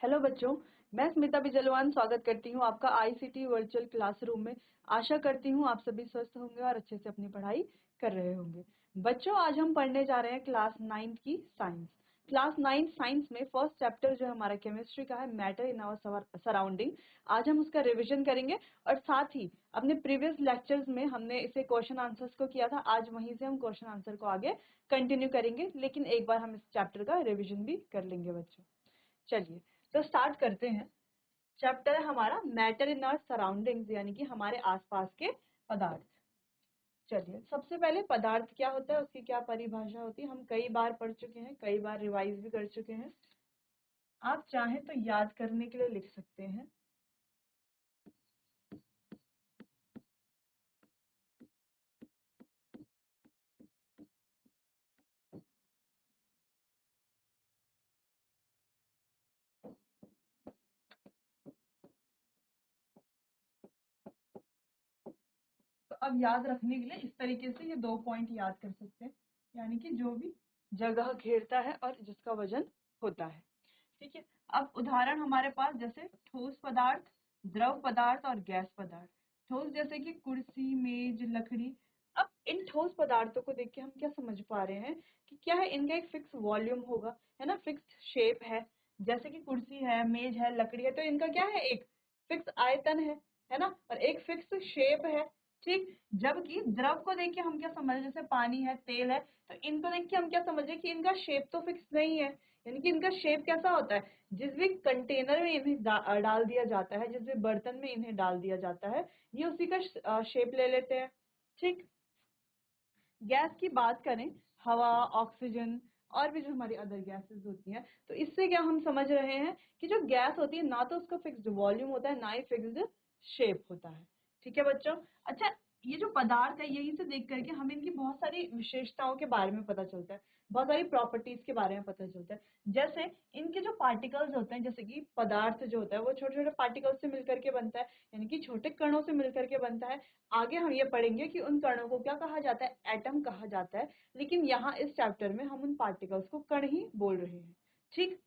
Hello बच्चों, मैं स्मिता बिजलवान स्वागत करती हूँ आपका आईसीटी वर्चुअल क्लासरूम में। आशा करती हूँ आप सभी स्वस्थ होंगे और अच्छे से अपनी पढ़ाई कर रहे होंगे। बच्चों, आज हम पढ़ने जा रहे हैं क्लास 9 की साइंस। क्लास 9 साइंस में फर्स्ट चैप्टर जो हमारा केमिस्ट्री का है, मैटर इन आवर सराउंडिंग। आज हम उसका रिविजन करेंगे और साथ ही अपने प्रीवियस लेक्चर्स में हमने इसे क्वेश्चन आंसर्स को किया था। आज वहीं से हम क्वेश्चन आंसर को आगे कंटिन्यू करेंगे, लेकिन एक बार हम इस चैप्टर का रिविजन भी कर लेंगे बच्चों। चलिए तो स्टार्ट करते हैं। चैप्टर है हमारा मैटर इन आवर सराउंडिंग्स, यानी कि हमारे आसपास के पदार्थ। चलिए, सबसे पहले पदार्थ क्या होता है, उसकी क्या परिभाषा होती है, हम कई बार पढ़ चुके हैं, कई बार रिवाइज भी कर चुके हैं। आप चाहें तो याद करने के लिए लिख सकते हैं। तो अब याद रखने के लिए इस तरीके से ये 2 पॉइंट याद कर सकते हैं, यानी कि जो भी जगह घेरता है और जिसका वजन होता है। ठीक है, अब उदाहरण हमारे पास जैसे ठोस पदार्थ, द्रव पदार्थ और गैस पदार्थ। ठोस जैसे कि कुर्सी, मेज, लकड़ी। अब इन ठोस पदार्थों को देख के हम क्या समझ पा रहे हैं कि क्या है, इनका एक फिक्स वॉल्यूम होगा, है ना, फिक्स शेप है। जैसे कि कुर्सी है, मेज है, लकड़ी है, तो इनका क्या है, एक फिक्स आयतन है ना, और एक फिक्स शेप है। ठीक, जबकि द्रव को देख के हम क्या समझ, जैसे पानी है, तेल है, तो इनको देख के हम क्या समझे कि इनका शेप तो फिक्स नहीं है। यानी कि इनका शेप कैसा होता है, जिस भी कंटेनर में इन्हें डाल दिया जाता है, जिस भी बर्तन में इन्हें डाल दिया जाता है, ये उसी का शेप ले लेते हैं। ठीक, गैस की बात करें, हवा, ऑक्सीजन और भी जो हमारी अदर गैसेस होती हैं, तो इससे क्या हम समझ रहे हैं कि जो गैस होती है ना तो उसका फिक्स्ड वॉल्यूम होता है, ना ही फिक्स्ड शेप होता है। ठीक है बच्चों। अच्छा, ये जो पदार्थ है, यही से देख करके हमें इनकी बहुत सारी विशेषताओं के बारे में पता चलता है, बहुत सारी प्रॉपर्टीज के बारे में पता चलता है। जैसे इनके जो पार्टिकल्स होते हैं, जैसे कि पदार्थ जो होता है वो छोटे छोटे पार्टिकल्स से मिलकर के बनता है, यानी कि छोटे कणों से मिलकर के बनता है। आगे हम ये पढ़ेंगे कि उन कणों को क्या कहा जाता है, एटम कहा जाता है, लेकिन यहाँ इस चैप्टर में हम उन पार्टिकल्स को कण ही बोल रहे हैं। ठीक,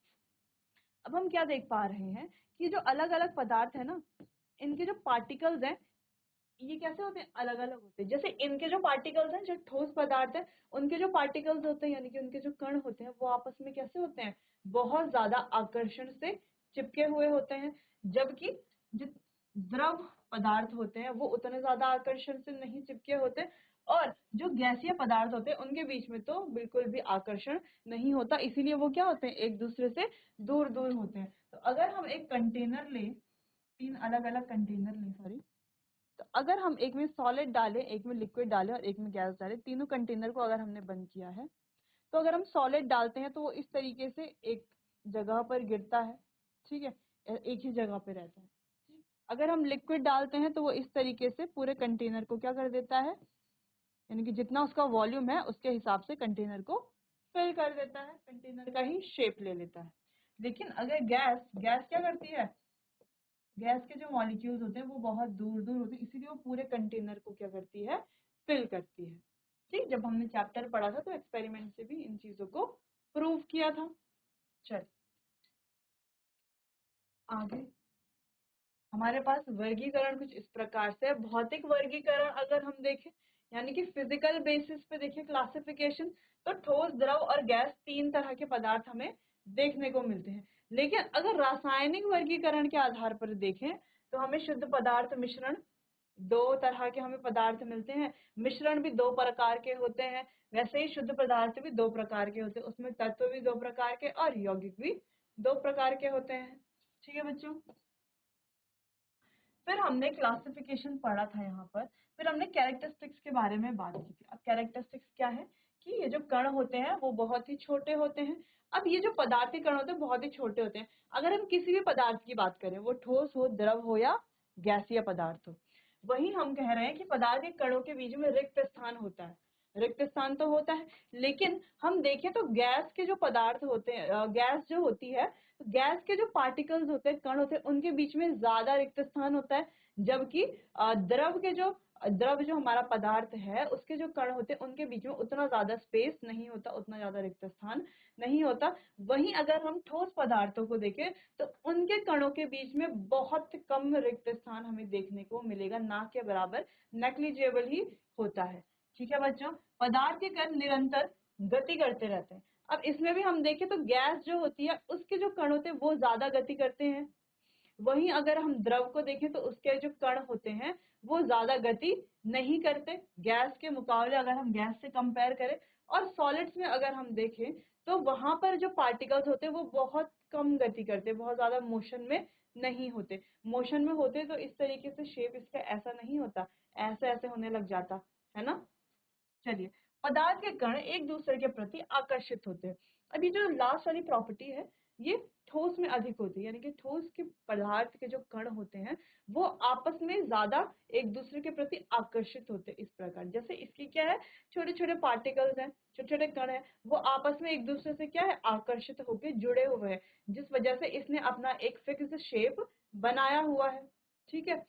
अब हम क्या देख पा रहे हैं कि जो अलग अलग पदार्थ है ना, इनके जो पार्टिकल्स हैं, ये कैसे होते हैं, अलग अलग होते हैं। जैसे इनके जो पार्टिकल्स हैं, जो ठोस पदार्थ है, उनके जो पार्टिकल्स होते हैं, यानी कि उनके जो कण होते हैं, वो आपस में कैसे होते हैं, बहुत ज्यादा आकर्षण से चिपके हुए होते हैं। जबकि जो द्रव पदार्थ होते हैं वो उतने ज्यादा आकर्षण से नहीं चिपके होते, और जो गैसीय पदार्थ होते हैं उनके बीच में तो बिल्कुल भी आकर्षण नहीं होता, इसीलिए वो क्या होते हैं, एक दूसरे से दूर दूर होते हैं। तो अगर हम एक कंटेनर लें, 3 अलग अलग कंटेनर लें, सॉरी, तो अगर हम एक में सॉलिड डालें, एक में लिक्विड डालें और एक में गैस डालें, तीनों कंटेनर को अगर हमने बंद किया है, तो अगर हम सॉलिड डालते हैं तो वो इस तरीके से एक जगह पर गिरता है। ठीक है, एक ही जगह पे रहता है। अगर हम लिक्विड डालते हैं तो वो इस तरीके से पूरे कंटेनर को क्या कर देता है, यानी कि जितना उसका वॉल्यूम है उसके हिसाब से कंटेनर को फिल कर देता है, कंटेनर का ही शेप ले लेता है। लेकिन अगर गैस गैस क्या करती है, गैस के जो मॉलिक्यूल्स होते हैं वो बहुत दूर दूर होते हैं, इसीलिए वो पूरे कंटेनर को क्या करती है, फिल करती है। ठीक, जब हमने चैप्टर पढ़ा था तो एक्सपेरिमेंट से भी इन चीजों को प्रूव किया था। चल आगे हमारे पास वर्गीकरण कुछ इस प्रकार से है। भौतिक वर्गीकरण अगर हम देखें, यानी कि फिजिकल बेसिस पे देखें क्लासिफिकेशन, तो ठोस, द्रव और गैस 3 तरह के पदार्थ हमें देखने को मिलते हैं। लेकिन अगर रासायनिक वर्गीकरण के आधार पर देखें तो हमें शुद्ध पदार्थ, मिश्रण, 2 तरह के हमें पदार्थ मिलते हैं। मिश्रण भी 2 प्रकार के होते हैं, वैसे ही शुद्ध पदार्थ भी 2 प्रकार के होते हैं, उसमें तत्व भी 2 प्रकार के और यौगिक भी 2 प्रकार के होते हैं। ठीक है बच्चों, फिर हमने क्लासिफिकेशन पढ़ा था यहाँ पर, फिर हमने कैरेक्टरिस्टिक्स के बारे में बात की थी। अब कैरेक्टरिस्टिक्स क्या है कि ये जो कण होते हैं वो बहुत ही छोटे होते हैं। अब ये जो पदार्थ के कण होते हैं बहुत ही छोटे होते हैं। अगर हम किसी भी पदार्थ की बात करें, वो ठोस हो, द्रव हो या गैसीय पदार्थ हो, वही हम कह रहे हैं कि पदार्थ के कणों के बीच में रिक्त स्थान होता है। रिक्त स्थान तो होता है, लेकिन हम देखें तो गैस के जो पदार्थ होते हैं, गैस जो होती है, गैस के जो पार्टिकल्स होते हैं, कण होते हैं, उनके बीच में ज्यादा रिक्त स्थान होता है। जबकि द्रव के जो द्रव जो हमारा पदार्थ है उसके जो कण होते हैं उनके बीच में उतना ज्यादा स्पेस नहीं होता, उतना ज्यादा रिक्त स्थान नहीं होता। वहीं अगर हम ठोस पदार्थों को देखें तो उनके कणों के बीच में बहुत कम रिक्त स्थान हमें देखने को मिलेगा, ना के बराबर, नेग्लिजिबल ही होता है। ठीक है बच्चों, पदार्थ के कण निरंतर गति करते रहते हैं। अब इसमें भी हम देखें तो गैस जो होती है उसके जो कण होते हैं वो ज्यादा गति करते हैं, वहीं अगर हम द्रव को देखें तो उसके जो कण होते हैं वो ज्यादा गति नहीं करते गैस के मुकाबले, अगर हम गैस से कंपेयर करें। और सॉलिड्स में अगर हम देखें तो वहां पर जो पार्टिकल्स होते हैं वो बहुत कम गति करते, बहुत ज्यादा मोशन में नहीं होते। मोशन में होते तो इस तरीके से शेप इसका ऐसा नहीं होता, ऐसे ऐसे होने लग जाता है ना। चलिए, पदार्थ के कण एक दूसरे के प्रति आकर्षित होते हैं। अब ये जो लास्ट वाली प्रॉपर्टी है ये ठोस में अधिक होती है, यानी कि ठोस के पदार्थ के जो कण होते हैं वो आपस में ज्यादा एक दूसरे के प्रति आकर्षित होते हैं। इस प्रकार जैसे इसकी क्या है, छोटे छोटे पार्टिकल्स हैं, छोटे छोटे कण हैं, वो आपस में एक दूसरे से क्या है, आकर्षित होकर जुड़े हुए हैं, जिस वजह से इसने अपना एक फिक्स शेप बनाया हुआ है। ठीक है,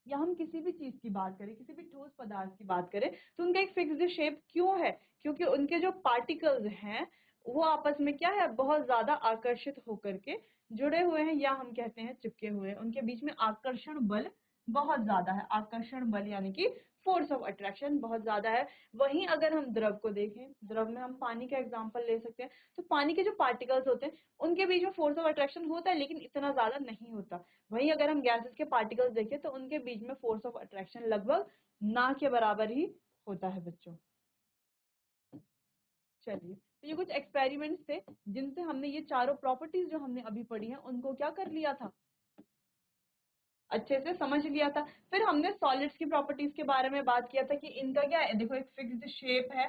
या हम किसी भी चीज की बात करें, किसी भी ठोस पदार्थ की बात करें तो उनका एक फिक्स्ड शेप क्यों है, क्योंकि उनके जो पार्टिकल्स हैं वो आपस में क्या है, बहुत ज्यादा आकर्षित होकर के जुड़े हुए हैं, या हम कहते हैं चिपके हुए हैं। उनके बीच में आकर्षण बल बहुत ज्यादा है, आकर्षण बल यानी कि फोर्स ऑफ अट्रैक्शन बहुत ज्यादा है। वहीं अगर हम द्रव को देखें, द्रव में हम पानी का एग्जांपल ले सकते हैं, तो पानी के जो पार्टिकल्स होते हैं उनके बीच में फोर्स ऑफ अट्रैक्शन होता है लेकिन इतना ज्यादा नहीं होता। वहीं अगर हम गैसेस के पार्टिकल्स देखें तो उनके बीच में फोर्स ऑफ अट्रैक्शन लगभग ना के बराबर ही होता है बच्चों। चलिए, तो ये कुछ एक्सपेरिमेंट्स थे जिनसे हमने ये चारों प्रॉपर्टीज जो हमने अभी पढ़ी हैं उनको क्या कर लिया था, अच्छे से समझ लिया था। फिर हमने सॉलिड्स की प्रॉपर्टीज के बारे में बात किया था कि इनका क्या है, देखो एक फिक्स्ड शेप है,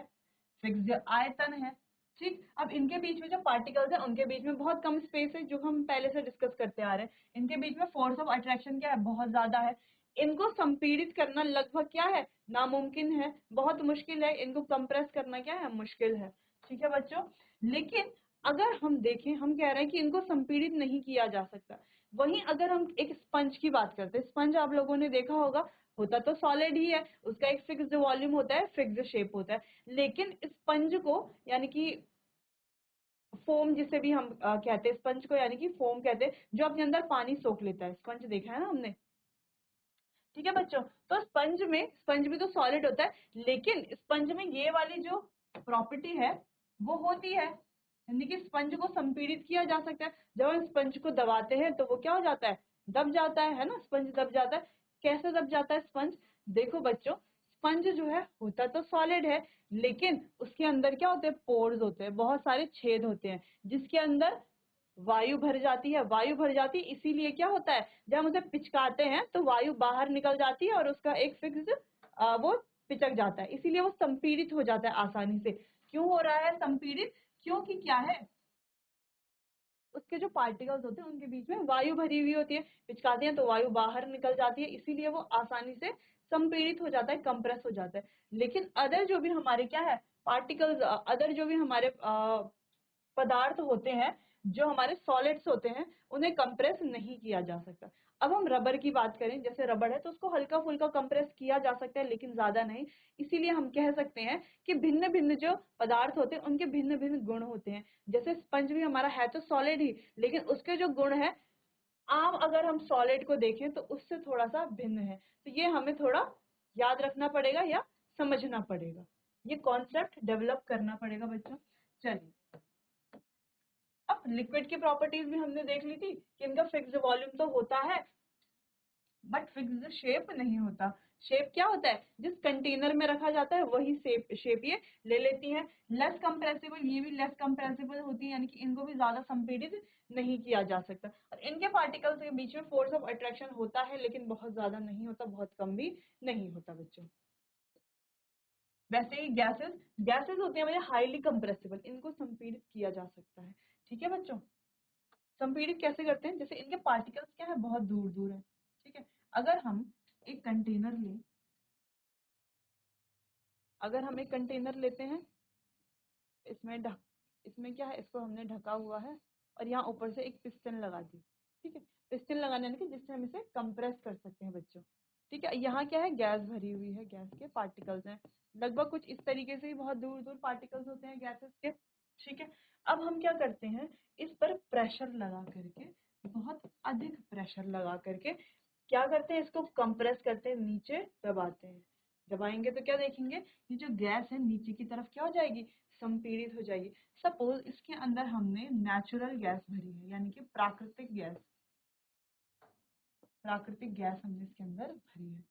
फिक्स्ड आयतन है। ठीक, अब इनके बीच में जो पार्टिकल्स है उनके बीच में बहुत कम स्पेस है, जो हम पहले से डिस्कस करते आ रहे हैं। इनके बीच में फोर्स ऑफ अट्रैक्शन क्या है, बहुत ज्यादा है। इनको संपीड़ित करना लगभग क्या है, नामुमकिन है, बहुत मुश्किल है। इनको कंप्रेस करना क्या है, मुश्किल है। ठीक है बच्चों, लेकिन अगर हम देखें, हम कह रहे हैं कि इनको संपीड़ित नहीं किया जा सकता। वहीं अगर हम एक स्पंज की बात करते हैं, स्पंज आप लोगों ने देखा होगा, होता तो सॉलिड ही है, उसका एक फिक्स्ड वॉल्यूम होता है, फिक्स्ड शेप होता है। लेकिन स्पंज को यानी कि फोम जिसे भी हम कहते हैं, स्पंज को यानी कि फोम कहते हैं, जो अपने अंदर पानी सोख लेता है। स्पंज देखा है ना हमने। ठीक है बच्चों, तो स्पंज भी तो सॉलिड होता है, लेकिन स्पंज में ये वाली जो प्रॉपर्टी है वो होती है, यानी कि स्पंज को संपीड़ित किया जा सकता है। जब हम स्पंज को दबाते हैं तो वो क्या हो जाता है, दब जाता है ना, स्पंज दब जाता है। कैसे दब जाता है स्पंज, देखो बच्चों, स्पंज जो है होता तो सॉलिड है, लेकिन उसके अंदर क्या होते हैं, पोर्स होते हैं, बहुत सारे छेद होते हैं, जिसके अंदर वायु भर जाती है। वायु भर जाती है इसीलिए क्या होता है, जब हम उसे पिचकाते हैं तो वायु बाहर निकल जाती है और उसका एक फिक्स वो पिचक जाता है, इसीलिए वो संपीड़ित हो जाता है आसानी से। क्यों हो रहा है संपीड़ित, क्योंकि क्या है, उसके जो पार्टिकल्स होते हैं उनके बीच में वायु भरी हुई होती है, पिचकाते हैं तो वायु बाहर निकल जाती है, इसीलिए वो आसानी से संपीड़ित हो जाता है, कंप्रेस हो जाता है। लेकिन अदर जो भी हमारे क्या है पार्टिकल्स, अदर जो भी हमारे पदार्थ होते हैं, जो हमारे सॉलिड्स होते हैं, उन्हें कंप्रेस नहीं किया जा सकता। अब हम रबर की बात करें, जैसे रबर है तो उसको हल्का फुल्का कंप्रेस किया जा सकता है लेकिन ज्यादा नहीं। इसीलिए हम कह सकते हैं कि भिन्न भिन्न जो पदार्थ होते हैं उनके भिन्न भिन्न गुण होते हैं। जैसे स्पंज भी हमारा है तो सॉलिड ही, लेकिन उसके जो गुण है आम अगर हम सॉलिड को देखें तो उससे थोड़ा सा भिन्न है। तो ये हमें थोड़ा याद रखना पड़ेगा या समझना पड़ेगा, ये कॉन्सेप्ट डेवलप करना पड़ेगा बच्चों। चलिए, अब लिक्विड की प्रॉपर्टीज भी हमने देख ली थी कि इनका फिक्स्ड वॉल्यूम तो होता है बट फिक्स्ड शेप नहीं होता। शेप क्या होता है, जिस कंटेनर में रखा जाता है वही शेप ये ले लेती है। लेस कंप्रेसिबल, ये भी लेस कंप्रेसिबल होती है, यानी कि इनको भी ज्यादा संपीड़ित नहीं किया जा सकता। और इनके पार्टिकल्स के बीच में फोर्स ऑफ अट्रैक्शन होता है लेकिन बहुत ज्यादा नहीं होता, बहुत कम भी नहीं होता बच्चों। वैसे ही गैसेस, गैसेस होते हैं मतलब हाईली कंप्रेसिबल, इनको संपीड़ित किया जा सकता है। ठीक है बच्चों, संपीड़ित कैसे करते हैं, जैसे इनके पार्टिकल्स क्या है, बहुत दूर दूर है। ठीक है, अगर हम एक कंटेनर लें, अगर हम एक कंटेनर लेते हैं, इसमें क्या है, इसको हमने ढका हुआ है और यहाँ ऊपर से एक पिस्टन लगा दी। ठीक है, पिस्टन लगाने के जिससे हम इसे कंप्रेस कर सकते हैं बच्चों। ठीक है, यहाँ क्या है, गैस भरी हुई है, गैस के पार्टिकल्स हैं, लगभग कुछ इस तरीके से ही बहुत दूर दूर पार्टिकल्स होते हैं गैसेस के। ठीक है, अब हम क्या करते हैं, इस पर प्रेशर लगा करके, बहुत अधिक प्रेशर लगा करके क्या करते हैं, इसको कंप्रेस करते हैं, नीचे दबाते हैं। दबाएंगे तो क्या देखेंगे, ये जो गैस है नीचे की तरफ क्या हो जाएगी, संपीड़ित हो जाएगी। सपोज इसके अंदर हमने नेचुरल गैस भरी है, यानी कि प्राकृतिक गैस हमने इसके अंदर भरी है,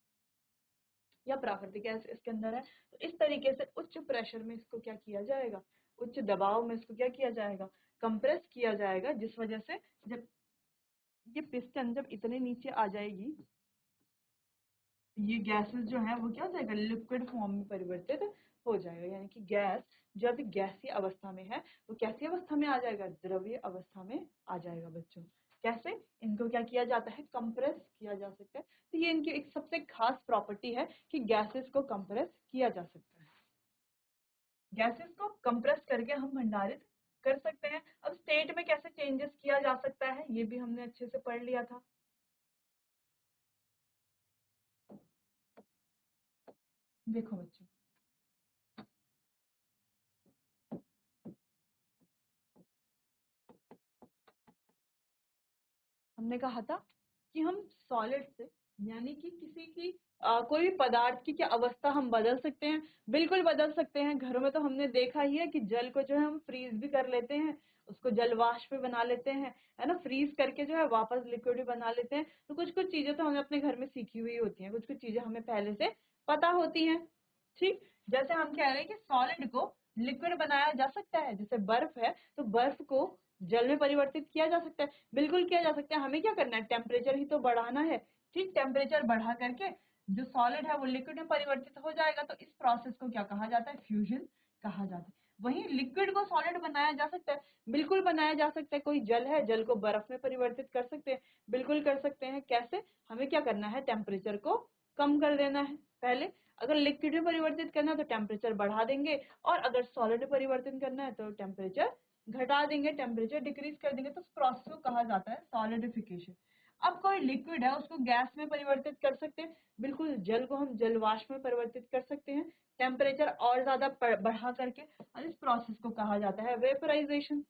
या प्राकृतिक गैस इसके अंदर है। तो इस तरीके से उच्च प्रेशर में इसको क्या किया जाएगा, उच्च दबाव में इसको क्या किया जाएगा, कंप्रेस किया जाएगा, जिस वजह से जब ये पिस्टन जब इतने नीचे आ जाएगी, ये गैसेस जो है वो क्या हो जाएगा, लिक्विड फॉर्म में परिवर्तित हो जाएगा, यानी कि गैस जो अभी गैसीय अवस्था में है वो कैसी अवस्था में आ जाएगा, द्रवीय अवस्था में आ जाएगा बच्चों। कैसे, इनको क्या किया जाता है, कंप्रेस किया जा सकता है। तो ये इनकी एक सबसे खास प्रॉपर्टी है कि गैसेस को कंप्रेस किया जा सकता है। गैसेस को कंप्रेस करके हम भंडारित कर सकते हैं। अब स्टेट में कैसे चेंजेस किया जा सकता है ये भी हमने अच्छे से पढ़ लिया था। देखो बच्चों, हमने कहा था कि हम सॉलिड से, यानी कि किसी की कोई भी पदार्थ की क्या अवस्था हम बदल सकते हैं, बिल्कुल बदल सकते हैं। घरों में तो हमने देखा ही है कि जल को जो है हम फ्रीज भी कर लेते हैं, उसको जल वाष्प में बना लेते हैं, है ना, फ्रीज करके जो है वापस लिक्विड भी बना लेते हैं। तो कुछ कुछ चीजें तो हमने अपने घर में सीखी हुई होती हैं, कुछ कुछ चीजें हमें पहले से पता होती हैं। ठीक, जैसे हम कह रहे हैं कि सॉलिड को लिक्विड बनाया जा सकता है, जैसे बर्फ है तो बर्फ को जल में परिवर्तित किया जा सकता है, बिल्कुल किया जा सकता है। हमें क्या करना है, टेम्परेचर ही तो बढ़ाना है। ठीक, टेम्परेचर बढ़ा करके जो सॉलिड है वो लिक्विड में परिवर्तित हो जाएगा। तो इस प्रोसेस को क्या कहा जाता है, फ्यूजन कहा जाता है। वहीं लिक्विड को सॉलिड बनाया जा सकता है, बिल्कुल बनाया जा सकता है। कोई जल है, जल को बर्फ में परिवर्तित कर सकते हैं, बिल्कुल कर सकते हैं। कैसे, हमें क्या करना है, टेम्परेचर को कम कर देना है पहले। अगर लिक्विड में परिवर्तित करना है तो टेम्परेचर बढ़ा देंगे, और अगर सॉलिड में परिवर्तन करना है तो टेम्परेचर घटा देंगे, टेम्परेचर डिक्रीज कर देंगे। तो उस प्रोसेस को कहा जाता है सॉलिडिफिकेशन। अब कोई लिक्विड है उसको गैस में परिवर्तित कर सकते हैं, बिल्कुल। जल को हम जल वाष्प में परिवर्तित कर सकते हैं, टेम्परेचर और ज्यादा बढ़ा करके, और इस प्रोसेस को कहा जाता है वेपराइजेशन।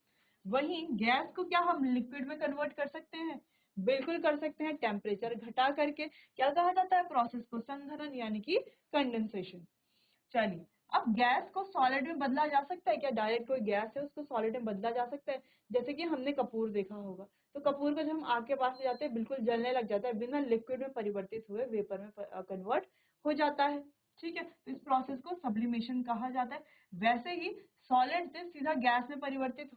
वहीं गैस को क्या हम लिक्विड में कन्वर्ट कर सकते हैं, बिल्कुल कर सकते हैं, टेम्परेचर घटा करके। क्या कहा जाता है प्रोसेस को, संघनन यानी कि कंडेंसेशन। चलिए, अब गैस को सॉलिड में बदला जा सकता है क्या, डायरेक्ट कोई गैस है उसको सॉलिड में बदला जा सकता है। जैसे कि हमने कपूर देखा होगा, तो कपूर को जब हम आग के पास ले जाते हैं बिल्कुल जलने लग जाता है, बिना लिक्विड में परिवर्तित हुए वेपर में कन्वर्ट हो जाता है। ठीक है, तो इस प्रोसेस को सब्लिमेशन कहा जाता है। वैसे ही सॉलिड से सीधा गैस में परिवर्तित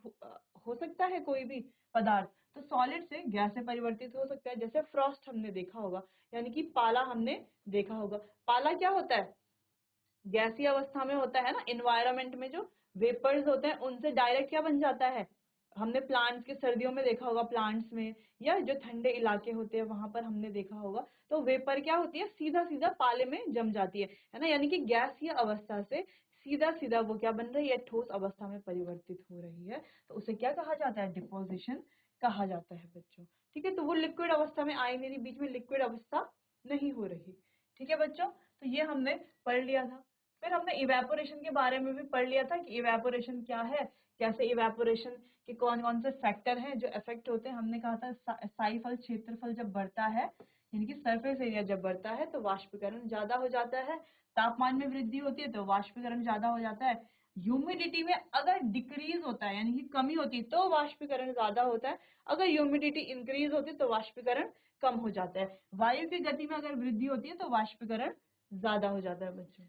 हो सकता है कोई भी पदार्थ, तो सॉलिड से गैस में परिवर्तित हो सकता है। जैसे फ्रॉस्ट हमने देखा होगा, यानी कि पाला हमने देखा होगा। पाला क्या होता है, गैसीय अवस्था में होता है ना, एनवायरनमेंट में जो वेपर्स होते हैं उनसे डायरेक्ट क्या बन जाता है। हमने प्लांट्स के सर्दियों में देखा होगा, प्लांट्स में या जो ठंडे इलाके होते हैं वहां पर हमने देखा होगा, तो वेपर क्या होती है, सीधा सीधा पाले में जम जाती है ना, यानी कि गैसीय अवस्था से सीधा सीधा वो क्या बन रही है, ठोस अवस्था में परिवर्तित हो रही है। तो उसे क्या कहा जाता है, डिपोजिशन कहा जाता है बच्चों। ठीक है, तो वो लिक्विड अवस्था में आई नहीं, बीच में लिक्विड अवस्था नहीं हो रही। ठीक है बच्चों, तो ये हमने पढ़ लिया था। फिर हमने इवेपोरेशन के बारे में भी पढ़ लिया था कि इवेपोरेशन क्या है, कैसे इवेपोरेशन के कौन कौन से फैक्टर हैं जो इफेक्ट होते हैं। हमने कहा था स्थायीफल क्षेत्रफल जब बढ़ता है, यानी कि सरफेस एरिया जब बढ़ता है तो वाष्पीकरण ज्यादा हो जाता है, तापमान में वृद्धि होती है तो वाष्पीकरण ज्यादा हो जाता है। ह्यूमिडिटी में अगर डिक्रीज होता है, यानी कि कमी होती है, तो वाष्पीकरण ज्यादा होता है। अगर ह्यूमिडिटी इंक्रीज होती है तो वाष्पीकरण कम हो जाता है। वायु की गति में अगर वृद्धि होती है तो वाष्पीकरण ज्यादा हो जाता है बच्चों।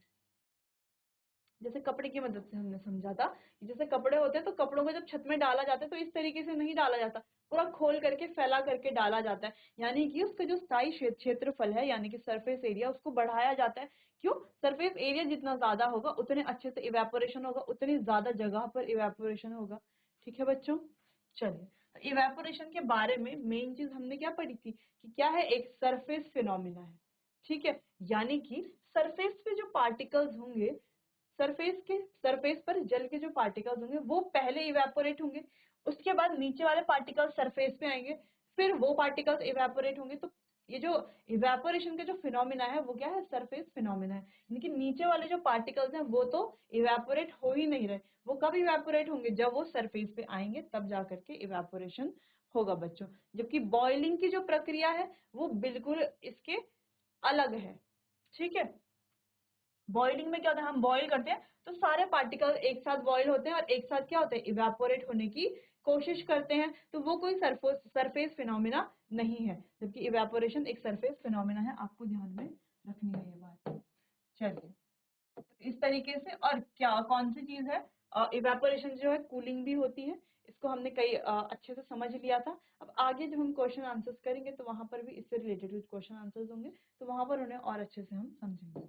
जैसे कपड़े की मदद से हमने समझा था कि जैसे कपड़े होते हैं तो कपड़ों को जब छत में डाला जाता है तो इस तरीके से नहीं डाला जाता, पूरा खोल करके फैला करके डाला जाता है, यानी कि उसका जो स्थायी क्षेत्रफल है यानी कि सरफेस एरिया उसको बढ़ाया जाता है। क्यों, सरफेस एरिया जितना ज्यादा होगा उतने अच्छे से इवेपोरेशन होगा, उतनी ज्यादा जगह पर इवेपोरेशन होगा। ठीक है बच्चों, चलिए, तो इवेपोरेशन के बारे में मेन चीज हमने क्या पढ़ी थी कि क्या है, एक सरफेस फिनोमिना है। ठीक है, यानी कि सरफेस पे जो पार्टिकल्स होंगे, सरफेस पर जल के जो पार्टिकल्स होंगे वो पहले इवेपोरेट होंगे, उसके बाद नीचे वाले पार्टिकल्स सरफेस पे आएंगे, फिर वो पार्टिकल्स इवेपोरेट होंगे। तो ये जो इवेपोरेशन का जो फिनोमिना है वो क्या है, सरफेस फिनोमिना है। लेकिन नीचे वाले जो पार्टिकल्स हैं वो तो इवेपोरेट हो ही नहीं रहे। वो कब इवेपोरेट होंगे, जब वो सरफेस पे आएंगे तब जा करके इवेपोरेशन होगा बच्चों। जबकि बॉइलिंग की जो प्रक्रिया है वो बिल्कुल इसके अलग है। ठीक है, बॉइलिंग में क्या होता है, हम बॉईल करते हैं तो सारे पार्टिकल एक साथ बॉईल होते हैं और एक साथ क्या होते हैं, इवेपोरेट होने की कोशिश करते हैं। तो वो कोई सरफेस फिनोमिना नहीं है, जबकि इवेपोरेशन एक सरफेस फिनोमिना है। आपको ध्यान में रखनी है ये बात। चलिए, इस तरीके से। और क्या कौन सी चीज है, इवेपोरेशन जो है कूलिंग भी होती है। इसको हमने कई अच्छे से समझ लिया था। अब आगे जब हम क्वेश्चन आंसर्स करेंगे तो वहां पर भी इससे रिलेटेड कुछ क्वेश्चन आंसर्स होंगे, तो वहां पर उन्हें और अच्छे से हम समझेंगे।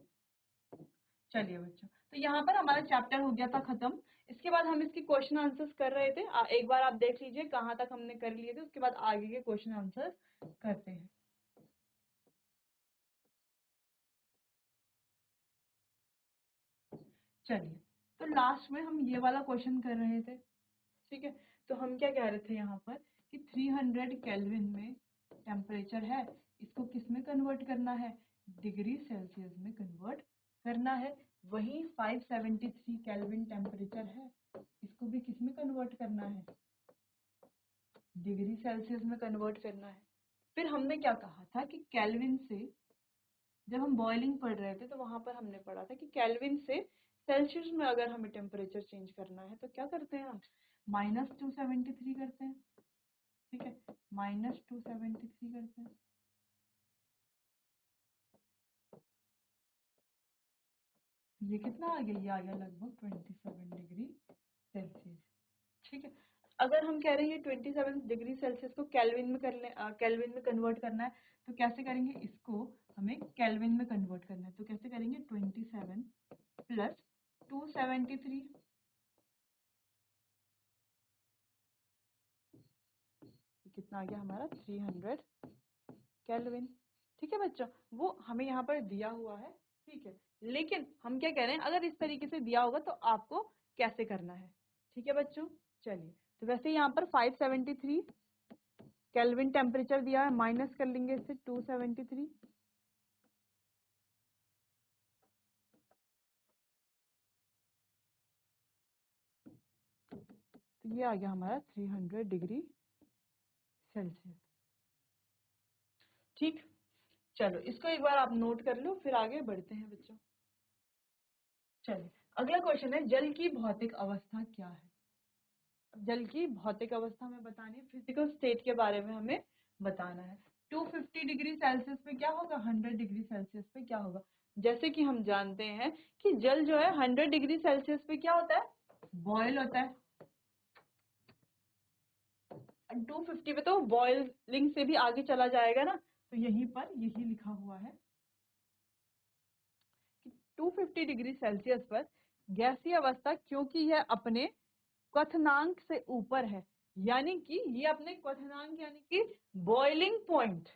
चलिए बच्चों, तो यहाँ पर हमारा चैप्टर हो गया था खत्म। इसके बाद हम इसके क्वेश्चन आंसर्स कर रहे थे। एक बार आप देख लीजिए कहाँ तक हमने कर लिए थे, उसके बाद आगे के क्वेश्चन आंसर्स करते हैं। चलिए, तो लास्ट में हम ये वाला क्वेश्चन कर रहे थे। ठीक है, तो हम क्या कह रहे थे यहाँ पर कि 300 केल्विन में टेम्परेचर है, इसको किस में कन्वर्ट करना है, डिग्री सेल्सियस में कन्वर्ट करना है। वही 573 केल्विन टेम्परेचर है, इसको भी किस में कन्वर्ट करना है, डिग्री सेल्सियस में कन्वर्ट करना है। फिर हमने क्या कहा था कि केल्विन से, जब हम बॉइलिंग पढ़ रहे थे तो वहां पर हमने पढ़ा था कि केल्विन से सेल्सियस में अगर हमें टेम्परेचर चेंज करना है तो क्या करते हैं हम, -273 करते हैं। ठीक है, -273 करते हैं। ये कितना आ गया, ये आ गया लगभग 27 डिग्री सेल्सियस। ठीक है, अगर हम कह रहे हैं 27 डिग्री सेल्सियस को केल्विन में कर ले, केल्विन में कन्वर्ट करना है, तो कैसे करेंगे, इसको हमें केल्विन में कन्वर्ट करना है। तो कैसे करेंगे, 27 प्लस 273, कितना आ गया हमारा 300 केल्विन। ठीक है बच्चों, वो हमें यहाँ पर दिया हुआ है। ठीक है, लेकिन हम क्या कह रहे हैं, अगर इस तरीके से दिया होगा तो आपको कैसे करना है। ठीक है बच्चों, चलिए, तो वैसे यहाँ पर 573 केल्विन टेम्परेचर दिया है, माइनस कर लेंगे इससे 273, तो ये आ गया हमारा 300 डिग्री सेल्सियस। ठीक, चलो इसको एक बार आप नोट कर लो, फिर आगे बढ़ते हैं बच्चों। चलिए, अगला क्वेश्चन है, जल की भौतिक अवस्था क्या है। जल की भौतिक अवस्था में बतानी है, फिजिकल स्टेट के बारे में हमें बताना है। 250 डिग्री सेल्सियस पे क्या होगा, 100 डिग्री सेल्सियस पे क्या होगा। जैसे कि हम जानते हैं कि जल जो है 100 डिग्री सेल्सियस पे क्या होता है, बॉयल होता है। 250 पे तो बॉइलिंग से भी आगे चला जाएगा ना, तो यहीं पर यही लिखा हुआ है कि 250 डिग्री सेल्सियस पर गैसीय अवस्था, क्योंकि यह अपने क्वथनांक से ऊपर है, यानी कि ये अपने क्वथनांक यानी कि बॉइलिंग पॉइंट,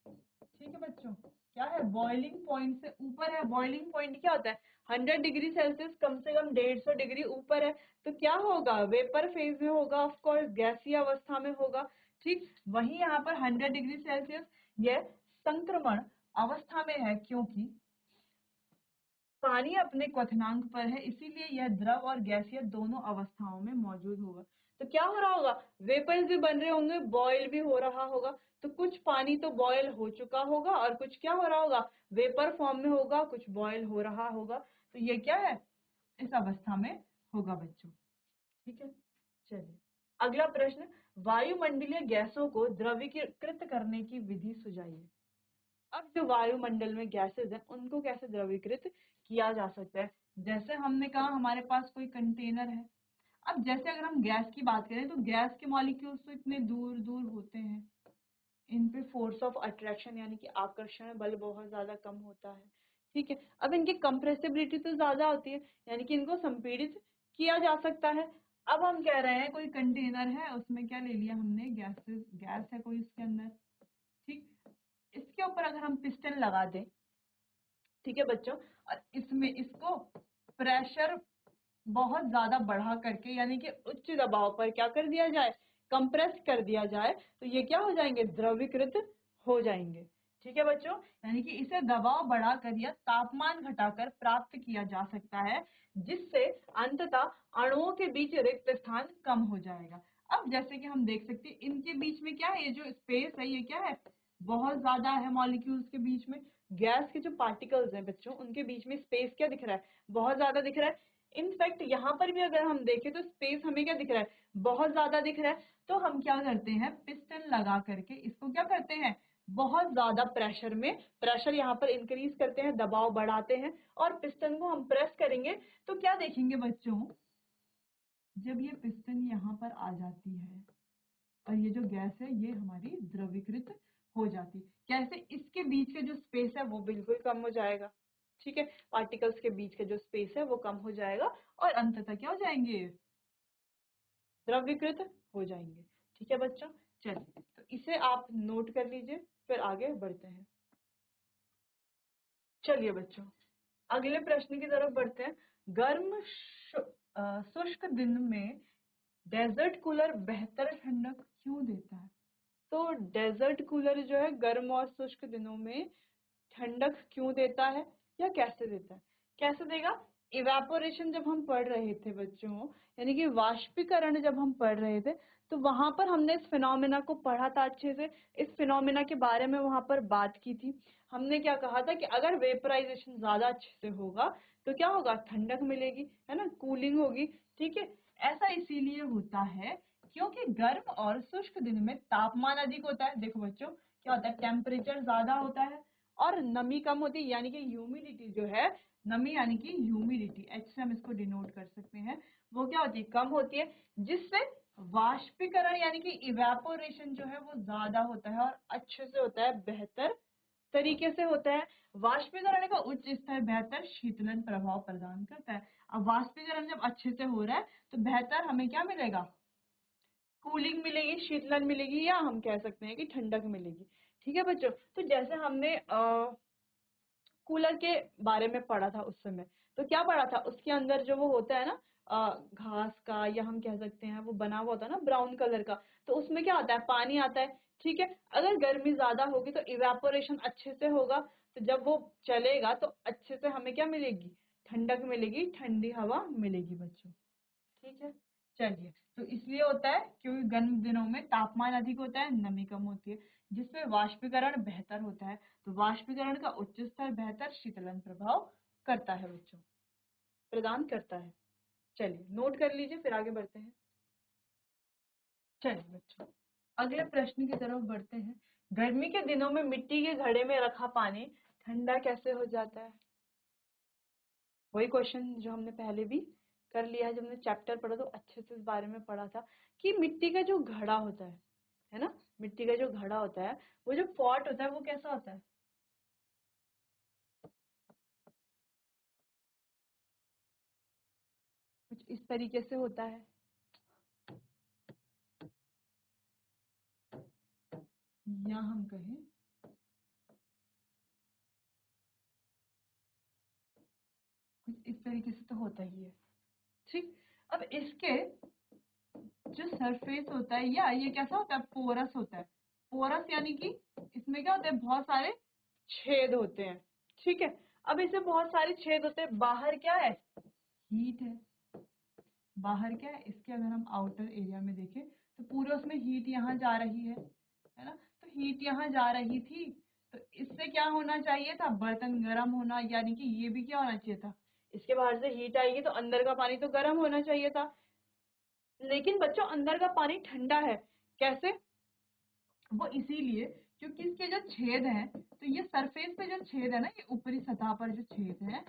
ठीक है बच्चों, क्या है, बॉइलिंग पॉइंट से ऊपर है। बॉइलिंग पॉइंट क्या होता है, 100 डिग्री सेल्सियस कम से कम 150 डिग्री ऊपर है, तो क्या होगा, वेपर फेज में होगा, ऑफ कोर्स गैसीय अवस्था में होगा। ठीक, वही यहाँ पर 100 डिग्री सेल्सियस यह संक्रमण अवस्था में है, क्योंकि पानी अपने क्वथनांक पर है, इसीलिए यह द्रव और गैसीय दोनों अवस्थाओं में मौजूद होगा। तो क्या हो रहा होगा, वेपर्स भी बन रहे होंगे, बॉयल भी हो रहा होगा। तो कुछ पानी तो बॉयल हो चुका होगा और कुछ क्या हो रहा होगा, वेपर फॉर्म में होगा, कुछ बॉयल हो रहा होगा। तो ये क्या है, इस अवस्था में होगा बच्चों। ठीक है, चलिए अगला प्रश्न, वायुमंडलीय गैसों को द्रवीकृत करने की विधि सुझाइए। अब जो वायुमंडल में गैसेस हैं उनको कैसे द्रवीकृत किया जा सकता है। जैसे हमने कहा हमारे पास कोई कंटेनर है। अब जैसे अगर हम गैस की बात करें तो गैस के मॉलिक्यूल्स तो इतने दूर दूर होते हैं, इन पे फोर्स ऑफ अट्रैक्शन यानी कि आकर्षण बल बहुत ज्यादा कम होता है। ठीक है, अब इनकी कंप्रेसिबिलिटी तो ज्यादा होती है, यानी कि इनको संपीड़ित किया जा सकता है। अब हम कह रहे हैं कोई कंटेनर है, उसमें क्या ले लिया हमने, गैस है कोई उसके अंदर। ठीक, इसके ऊपर अगर हम पिस्टन लगा दें, ठीक है बच्चों, और इसमें इसको प्रेशर बहुत ज्यादा बढ़ा करके यानी कि उच्च दबाव पर क्या कर दिया जाए, कंप्रेस कर दिया जाए, तो ये क्या हो जाएंगे, द्रवीकृत हो जाएंगे। ठीक है बच्चों, यानी कि इसे दबाव बढ़ाकर या तापमान घटाकर प्राप्त किया जा सकता है, जिससे अंततः अणुओं के बीच रिक्त स्थान कम हो जाएगा। अब जैसे कि हम देख सकते हैं इनके बीच में क्या है, ये जो स्पेस है ये क्या है, बहुत ज्यादा है मॉलिक्यूल्स के बीच में। गैस के जो पार्टिकल्स हैं बच्चों, उनके बीच में स्पेस क्या दिख रहा है, बहुत ज्यादा दिख रहा है। इनफैक्ट यहाँ पर भी अगर हम देखें तो स्पेस हमें क्या दिख रहा है, बहुत ज्यादा दिख रहा है। तो हम क्या करते हैं, पिस्टन लगा करके इसको क्या करते हैं, बहुत ज्यादा प्रेशर में, प्रेशर यहाँ पर इंक्रीज करते हैं, दबाव बढ़ाते हैं, और पिस्टन को हम प्रेस करेंगे तो क्या देखेंगे बच्चों, जब ये पिस्टन यहाँ पर आ जाती है और ये जो गैस है ये हमारी द्रवीकृत हो जाती है। कैसे, इसके बीच के जो स्पेस है वो बिल्कुल कम हो जाएगा। ठीक है, पार्टिकल्स के बीच का जो स्पेस है वो कम हो जाएगा और अंततः क्या हो जाएंगे, द्रवीकृत हो जाएंगे। ठीक है बच्चों, चलिए तो इसे आप नोट कर लीजिए, फिर आगे बढ़ते हैं। चलिए बच्चों, अगले प्रश्न की तरफ बढ़ते हैं। गर्म शुष्क दिन में डेजर्ट कूलर बेहतर ठंडक क्यों देता है? तो डेजर्ट कूलर जो है गर्म और शुष्क दिनों में ठंडक क्यों देता है या कैसे देता है? कैसे देगा? इवेपोरेशन जब हम पढ़ रहे थे बच्चों, यानी कि वाष्पीकरण जब हम पढ़ रहे थे, तो वहां पर हमने इस फिनोमेना को पढ़ा था अच्छे से। इस फिनोमेना के बारे में वहां पर बात की थी। हमने क्या कहा था कि अगर वेपराइजेशन ज्यादा अच्छे से होगा तो क्या होगा, ठंडक मिलेगी, है ना, कूलिंग होगी। ठीक है, ऐसा इसीलिए होता है क्योंकि गर्म और शुष्क दिन में तापमान अधिक होता है। देखो बच्चों, क्या होता है, टेम्परेचर ज्यादा होता है और नमी कम होती है, यानी कि ह्यूमिडिटी जो है, नमी यानी कि ह्यूमिडिटी, एच से हम इसको डिनोट कर सकते हैं, वो क्या होती है, कम होती है, जिससे वाष्पीकरण यानी कि इवेपोरेशन जो है वो ज्यादा होता है और अच्छे से होता है, बेहतर तरीके से होता है। वाष्पीकरण का उच्च स्तर बेहतर शीतलन प्रभाव प्रदान करता है। अब वाष्पीकरण जब अच्छे से हो रहा है तो बेहतर हमें क्या मिलेगा, कूलिंग मिलेगी, शीतलन मिलेगी, या हम कह सकते हैं कि ठंडक मिलेगी। ठीक है बच्चों, तो जैसे हमने कूलर के बारे में पढ़ा था उस समय, तो क्या पढ़ा था, उसके अंदर जो वो होता है ना, घास का, या हम कह सकते हैं वो बना हुआ होता है ना ब्राउन कलर का, तो उसमें क्या आता है, पानी आता है। ठीक है, अगर गर्मी ज्यादा होगी तो इवेपोरेशन अच्छे से होगा, तो जब वो चलेगा तो अच्छे से हमें क्या मिलेगी, ठंडक मिलेगी, ठंडी हवा मिलेगी बच्चों। ठीक है, चलिए, तो इसलिए होता है क्योंकि गर्म दिनों में तापमान अधिक होता है, नमी कम होती है, जिसमें वाष्पीकरण बेहतर होता है। तो वाष्पीकरण का उच्च स्तर बेहतर शीतलन प्रभाव करता है बच्चों, प्रदान करता है। चलिए नोट कर लीजिए, फिर आगे बढ़ते हैं। चलिए बच्चों, अगले प्रश्न की तरफ बढ़ते हैं। गर्मी के दिनों में मिट्टी के घड़े में रखा पानी ठंडा कैसे हो जाता है? वही क्वेश्चन जो हमने पहले भी कर लिया है, जब हमने चैप्टर पढ़ा तो अच्छे से इस बारे में पढ़ा था कि मिट्टी का जो घड़ा होता है ना, मिट्टी का जो घड़ा होता है, वो जो पॉट होता है वो कैसा होता है, कुछ इस तरीके से होता है, या हम कहें कुछ इस तरीके से तो होता ही है। ठीक, अब इसके जो सरफेस होता है, या ये कैसा होता है, पोरस होता है। पोरस यानी कि इसमें क्या होता है, बहुत सारे छेद होते हैं। ठीक है, अब इसमें बहुत सारे छेद होते हैं, बाहर क्या है, हीट है, बाहर क्या है, इसके अगर हम आउटर एरिया में देखें तो पूरे उसमें हीट यहाँ जा रही है ना, तो हीट यहाँ जा रही थी, तो इससे क्या होना चाहिए था, बर्तन गर्म होना, यानी कि ये भी क्या होना चाहिए था, इसके बाहर से हीट आएगी तो अंदर का पानी तो गर्म होना चाहिए था। लेकिन बच्चों अंदर का पानी ठंडा है, कैसे, वो इसीलिए क्योंकि इसके जो छेद हैं, तो ये सरफेस पे जो छेद है ना, ये ऊपरी सतह पर जो छेद है,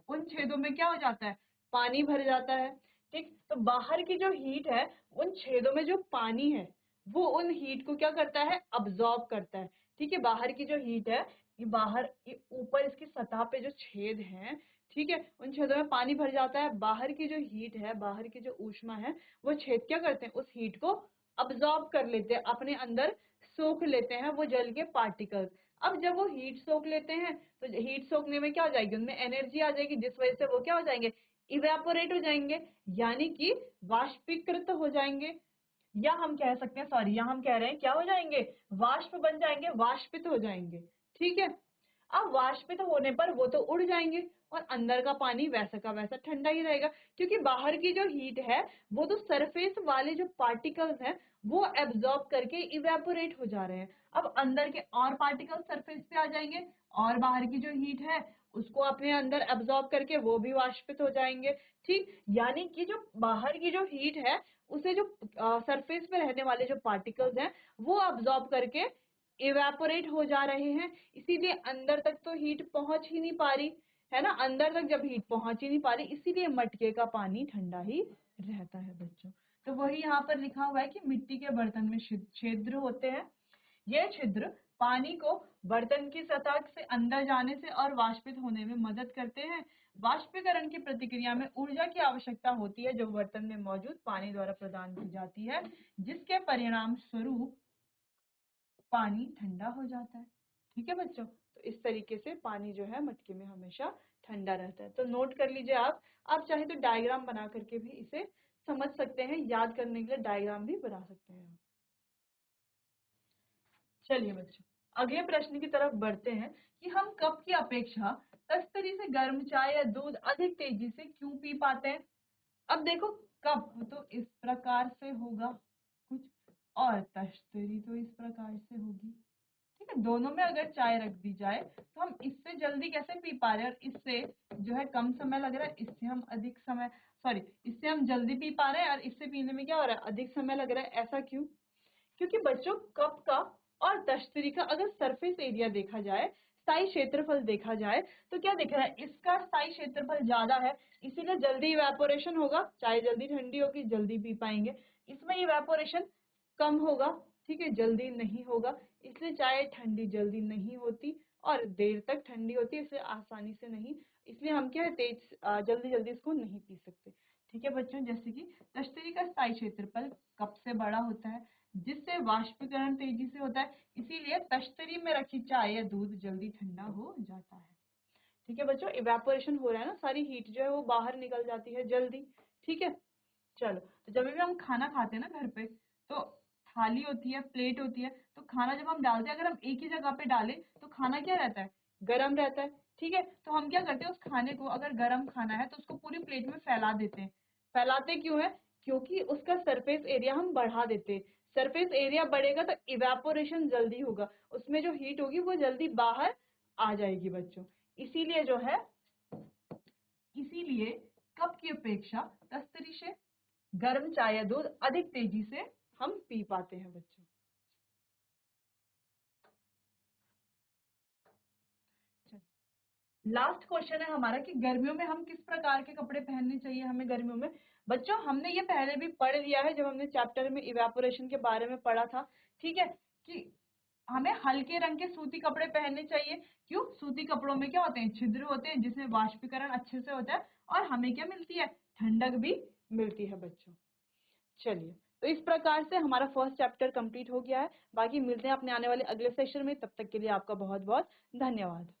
उन छेदों में क्या हो जाता है, पानी भर जाता है। ठीक, तो बाहर की जो हीट है, उन छेदों में जो पानी है वो उन हीट को क्या करता है, अब्सॉर्ब करता है। ठीक है, बाहर की जो हीट है, ये बाहर, ये ऊपर इसकी सतह पे जो छेद हैं, ठीक है, उन छेदों में पानी भर जाता है, बाहर की जो हीट है, बाहर की जो ऊष्मा है, वो छेद क्या करते हैं, उस हीट को अब्सॉर्ब कर लेते हैं, अपने अंदर सोख लेते हैं वो जल के पार्टिकल्स। अब जब वो हीट सोख लेते हैं तो हीट सोखने में क्या हो जाएगी, उनमें एनर्जी आ जाएगी, जिस वजह से वो क्या हो जाएंगे, इवेपोरेट हो जाएंगे, यानी कि वाष्पीकृत हो जाएंगे, या हम कह सकते हैं, सॉरी, या हम कह रहे हैं क्या हो जाएंगे, वाष्प बन जाएंगे, वाष्पित हो जाएंगे। ठीक है। अब वाष्पित होने पर वो तो उड़ जाएंगे और अंदर का पानी वैसा का वैसा ठंडा ही रहेगा, क्योंकि बाहर की जो हीट है वो तो सरफेस वाले जो पार्टिकल्स हैं वो एब्जॉर्ब करके इवेपोरेट हो जा रहे हैं। अब अंदर के और पार्टिकल सरफेस पे आ जाएंगे और बाहर की जो हीट है उसको अपने अंदर एब्जॉर्ब करके वो भी वाष्पित हो जाएंगे। ठीक, यानी कि जो बाहर की जो हीट है उसे जो सरफेस पे रहने वाले जो पार्टिकल्स हैं वो एब्जॉर्ब करके इवेपोरेट हो जा रहे हैं। इसीलिए अंदर तक तो हीट पहुंच ही नहीं पा रही है ना, अंदर तक जब हीट पहुंच ही नहीं पा रही इसीलिए मटके का पानी ठंडा ही रहता है बच्चों। तो वही यहाँ पर लिखा हुआ है कि मिट्टी के बर्तन में छिद्र होते हैं। यह छिद्र पानी को बर्तन की सतह से अंदर जाने से और वाष्पित होने में मदद करते हैं। वाष्पीकरण की प्रक्रिया में ऊर्जा की आवश्यकता होती है जो बर्तन में मौजूद पानी द्वारा प्रदान की जाती है, जिसके परिणाम स्वरूप पानी ठंडा हो जाता है। ठीक है बच्चों, तो इस तरीके से पानी जो है मटके में हमेशा ठंडा रहता है। तो नोट कर लीजिए आप चाहे तो डायग्राम बना करके भी इसे समझ सकते हैं, याद करने के लिए डायग्राम भी बना सकते हैं। चलिए बच्चों, अगले प्रश्न की तरफ बढ़ते हैं कि हम कप की अपेक्षा तस्तरी से गर्म चाय या दूध अधिक तेजी से क्यों पी पाते हैं। अब देखो, कप तो इस प्रकार से होगा कुछ और तस्तरी तो इस प्रकार से होगी। ठीक है, दोनों में अगर चाय रख दी जाए तो हम इससे जल्दी कैसे पी पा रहे हैं और इससे जो है कम समय लग रहा है, इससे हम अधिक समय इससे हम जल्दी पी पा रहे हैं और इससे पीने में क्या हो रहा है, अधिक समय लग रहा है। ऐसा क्यों? क्योंकि बच्चों कप का और तश्तरी का अगर सरफेस एरिया देखा जाए, स्थायी क्षेत्रफल देखा जाए, तो क्या दिख रहा है, इसका स्थायी क्षेत्रफल ज्यादा है इसीलिए जल्दी इवेपोरेशन होगा, चाय जल्दी ठंडी होगी, जल्दी पी पाएंगे। इसमें इवेपोरेशन कम होगा, ठीक है, जल्दी नहीं होगा, इसलिए चाय ठंडी जल्दी नहीं होती और देर तक ठंडी होती है, इसलिए आसानी से नहीं, इसलिए हम क्या है जल्दी जल्दी इसको नहीं पी सकते। ठीक है बच्चों, जैसे कि तश्तरी का स्थायी क्षेत्रफल कप से बड़ा होता है जिससे वाष्पीकरण तेजी से होता है, इसीलिए तश्तरी में रखी चाय या दूध जल्दी ठंडा हो जाता है। ठीक है बच्चों, इवेपोरेशन हो रहा है ना, सारी हीट जो है वो बाहर निकल जाती है जल्दी। ठीक है, चलो, तो जब भी हम खाना खाते हैं ना घर पे, तो थाली होती है, प्लेट होती है, तो खाना जब हम डालते हैं अगर हम एक ही जगह पे डालें तो खाना क्या रहता है, गरम रहता है। ठीक है, तो हम क्या करते हैं, उस खाने को अगर गरम खाना है तो उसको पूरी प्लेट में फैला देते हैं। फैलाते क्यों है? क्योंकि उसका सरफेस एरिया हम बढ़ा देते हैं। सरफेस एरिया बढ़ेगा तो इवेपोरेशन जल्दी होगा, उसमें जो हीट होगी वो जल्दी बाहर आ जाएगी बच्चों। इसीलिए जो है, इसीलिए कप की अपेक्षा तस्तरी से गर्म चाय या दूध अधिक तेजी से हम पी पाते हैं बच्चों। लास्ट क्वेश्चन है हमारा कि गर्मियों में हम किस प्रकार के कपड़े पहनने चाहिए हमें गर्मियों में। बच्चों, हमने ये पहले भी पढ़ लिया है जब हमने चैप्टर में इवेपोरेशन के बारे में पढ़ा था। ठीक है, कि हमें हल्के रंग के सूती कपड़े पहनने चाहिए। क्यों? सूती कपड़ों में क्या होते हैं, छिद्र होते हैं जिसमें वाष्पीकरण अच्छे से होता है और हमें क्या मिलती है, ठंडक भी मिलती है बच्चों। चलिए, तो इस प्रकार से हमारा फर्स्ट चैप्टर कंप्लीट हो गया है। बाकी मिलते हैं अपने आने वाले अगले सेशन में, तब तक के लिए आपका बहुत बहुत धन्यवाद।